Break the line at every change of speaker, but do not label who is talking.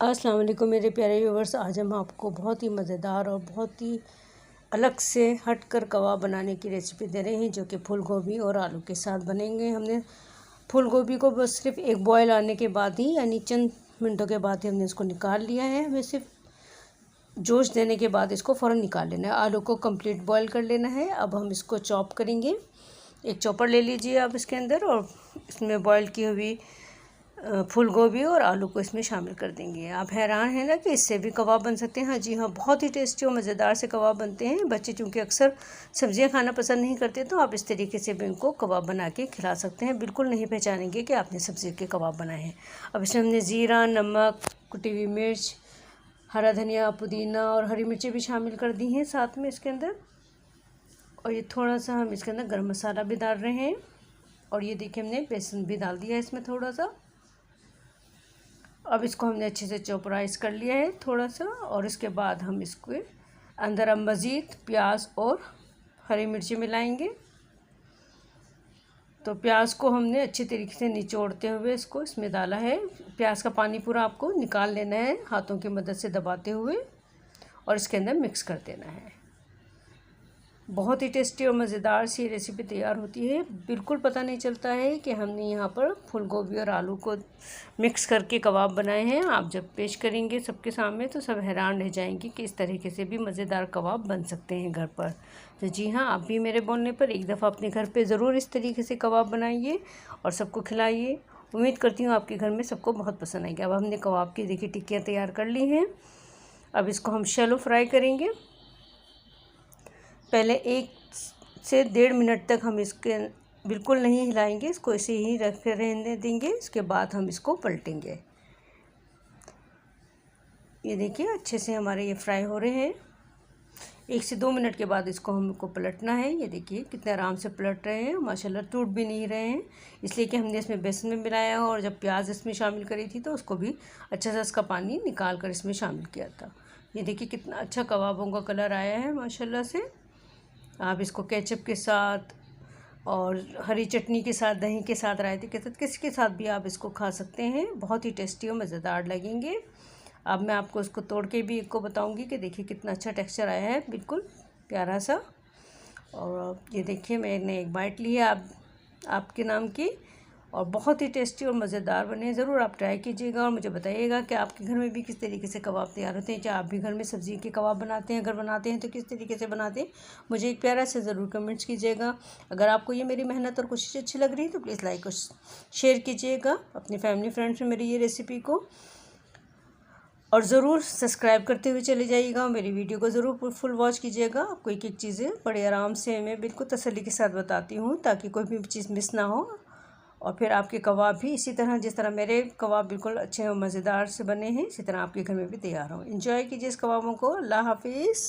अस्सलाम वालेकुम मेरे प्यारे व्यूवर्स। आज हम आपको बहुत ही मज़ेदार और बहुत ही अलग से हटकर कबाब बनाने की रेसिपी दे रहे हैं, जो कि फूल गोभी और आलू के साथ बनेंगे। हमने फूल गोभी को बस सिर्फ एक बॉयल आने के बाद ही, यानी चंद मिनटों के बाद ही हमने इसको निकाल लिया है। हमें सिर्फ जोश देने के बाद इसको फ़ौरन निकाल लेना है। आलू को कंप्लीट बॉयल कर लेना है। अब हम इसको चॉप करेंगे। एक चॉपर ले लीजिए आप इसके अंदर, और इसमें बॉयल की हुई फूल गोभी और आलू को इसमें शामिल कर देंगे। आप हैरान हैं ना कि इससे भी कबाब बन सकते हैं। हाँ जी हाँ, बहुत ही टेस्टी और मज़ेदार से कबाब बनते हैं। बच्चे चूँकि अक्सर सब्जियां खाना पसंद नहीं करते, तो आप इस तरीके से भी उनको कबाब बना के खिला सकते हैं। बिल्कुल नहीं पहचानेंगे कि आपने सब्ज़ी के कबाब बनाए हैं। अब इसमें हमने ज़ीरा, नमक, कुटी हुई मिर्च, हरा धनिया, पुदीना और हरी मिर्ची भी शामिल कर दी हैं साथ में इसके अंदर। और ये थोड़ा सा हम इसके अंदर गर्म मसाला भी डाल रहे हैं। और ये देखिए, हमने बेसन भी डाल दिया है इसमें थोड़ा सा। अब इसको हमने अच्छे से चॉपराइज़ कर लिया है थोड़ा सा, और इसके बाद हम इसको अंदर अब मज़ीद प्याज और हरी मिर्ची मिलाएंगे। तो प्याज को हमने अच्छे तरीके से निचोड़ते हुए इसको इसमें डाला है। प्याज का पानी पूरा आपको निकाल लेना है हाथों की मदद से दबाते हुए, और इसके अंदर मिक्स कर देना है। बहुत ही टेस्टी और मज़ेदार सी रेसिपी तैयार होती है। बिल्कुल पता नहीं चलता है कि हमने यहाँ पर फूल गोभी और आलू को मिक्स करके कबाब बनाए हैं। आप जब पेश करेंगे सबके सामने तो सब हैरान रह जाएंगे कि इस तरीके से भी मज़ेदार कबाब बन सकते हैं घर पर। तो जी हाँ, आप भी मेरे बोलने पर एक दफ़ा अपने घर पर ज़रूर इस तरीके से कबाब बनाइए और सबको खिलाइए। उम्मीद करती हूँ आपके घर में सबको बहुत पसंद आएगी। अब हमने कबाब की देखिए टिक्कियाँ तैयार कर ली हैं। अब इसको हम शैलो फ्राई करेंगे। पहले 1 से 1.5 मिनट तक हम इसके बिल्कुल नहीं हिलाएंगे, इसको ऐसे ही रख कर रहने देंगे। इसके बाद हम इसको पलटेंगे। ये देखिए अच्छे से हमारे ये फ्राई हो रहे हैं। 1 से 2 मिनट के बाद इसको हमको पलटना है। ये देखिए कितने आराम से पलट रहे हैं, माशाल्लाह टूट भी नहीं रहे हैं, इसलिए कि हमने इसमें बेसन में मिलाया और जब प्याज इसमें शामिल करी थी तो उसको भी अच्छा सा इसका पानी निकाल कर इसमें शामिल किया था। ये देखिए कितना अच्छा कबाबों का कलर आया है माशाल्लाह से। आप इसको केचप के साथ और हरी चटनी के साथ, दही के साथ, रायते के साथ, किसी के साथ भी आप इसको खा सकते हैं। बहुत ही टेस्टी और मज़ेदार लगेंगे। अब मैं आपको इसको तोड़ के भी आपको बताऊंगी कि देखिए कितना अच्छा टेक्सचर आया है, बिल्कुल प्यारा सा। और ये देखिए मैंने एक बाइट ली है आपके नाम की, और बहुत ही टेस्टी और मज़ेदार बने। ज़रूर आप ट्राई कीजिएगा और मुझे बताइएगा कि आपके घर में भी किस तरीके से कबाब तैयार होते हैं। क्या आप भी घर में सब्ज़ी के कबाब बनाते हैं? अगर बनाते हैं तो किस तरीके से बनाते हैं, मुझे एक प्यारा से ज़रूर कमेंट्स कीजिएगा। अगर आपको ये मेरी मेहनत और कोशिश अच्छी लग रही है तो प्लीज़ लाइक और शेयर कीजिएगा अपनी फैमिली फ्रेंड्स में मेरी ये रेसिपी को, और ज़रूर सब्सक्राइब करते हुए चले जाइएगा। मेरी वीडियो को ज़रूर फुल वॉच कीजिएगा। आपको एक एक चीज़ें बड़े आराम से मैं बिल्कुल तसल्ली के साथ बताती हूँ, ताकि कोई भी चीज़ मिस ना हो। और फिर आपके कबाब भी इसी तरह, जिस तरह मेरे कबाब बिल्कुल अच्छे और मज़ेदार से बने हैं, इसी तरह आपके घर में भी तैयार हों। एंजॉय कीजिए इस कबाबों को। अल्लाह हाफिज़।